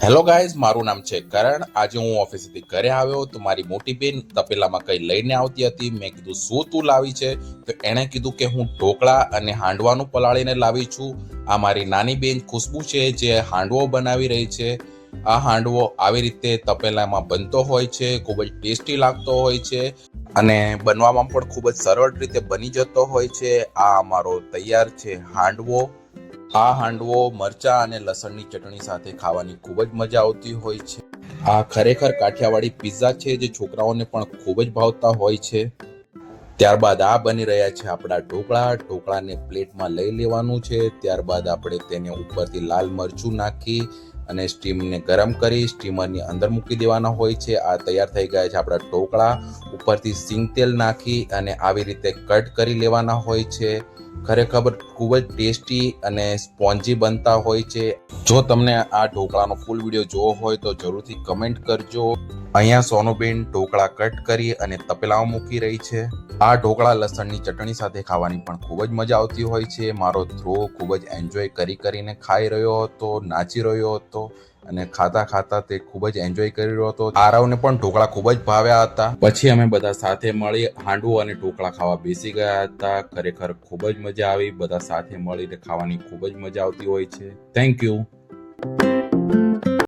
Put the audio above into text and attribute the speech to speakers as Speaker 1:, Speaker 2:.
Speaker 1: Hello guys, મારું નામ છે કરણ। આજે હું ઓફિસથી ઘરે આવ્યો તો મારી મોટી બેન તપેલામાં કંઈ લઈને આવતી હતી। મેં કીધું શું તું લાવી છે? તો એણે કીધું કે હું ઢોકળા અને હાંડવાનું પલાળીને લાવી છું। આ મારી નાની બેન ખુશ્બુ છે જે હાંડવો બનાવી રહી છે। આ હાંડવો આવી રીતે તપેલામાં બનતો હોય છે, ખૂબ જ ટેસ્ટી લાગતો હોય છે અને બનવામાં પણ ખૂબ જ સરળ રીતે બની જતો હોય છે। આ અમારો તૈયાર છે હાંડવો। આ હાંડવો મરચાં અને લસણની ચટણી સાથે ખાવાની ખૂબ જ મજા આવતી હોય છે। આ ખરેખર કાઠિયાવાડી પિઝા છે જે છોકરાઓને પણ ખૂબ જ ભાવતા હોય છે। ત્યારબાદ આ બની રહ્યા છે આપણા ઢોકળા। ઢોકળાને પ્લેટમાં લઈ લેવાનું છે। ત્યારબાદ આપણે તેને ઉપરથી લાલ મરચું નાખી અને સ્ટીમને ગરમ કરી સ્ટીમરની અંદર મૂકી દેવાના હોય છે। આ તૈયાર થઈ ગયા છે આપણા ઢોકળા। ઉપરથી સિંગ તેલ નાખી અને આવી રીતે કટ કરી લેવાના હોય છે। ખરેખર ખૂબ જ ટેસ્ટી અને સ્પોન્જી બનતા હોય છે। જો તમને આ ઢોકળાનો ફૂલ વિડીયો જોવો હોય તો જરૂરથી કમેન્ટ કરજો। અહીંયા સોનુબેન ઢોકળા કટ કરી અને તપેલામાં મૂકી રહી છે। આ ઢોકળા લસણની ચટણી સાથે ખાવાની પણ ખૂબ જ મજા આવતી હોય છે। મારો ધ્રુવ ખૂબ જ એન્જોય કરીને ખાઈ રહ્યો હતો, નાચી રહ્યો હતો અને ખાતા ખાતા તે ખૂબ જ એન્જોય કરી રહ્યો હતો। આરવને પણ ઢોકળા ખૂબ જ ભાવ્યા હતા। પછી અમે બધા સાથે મળી હાંડવો અને ઢોકળા ખાવા બેસી ગયા હતા। ખરેખર ખૂબ જ મજા આવી। બધા સાથે મળીને ખાવાની ખૂબ જ મજા આવતી હોય છે। Thank you.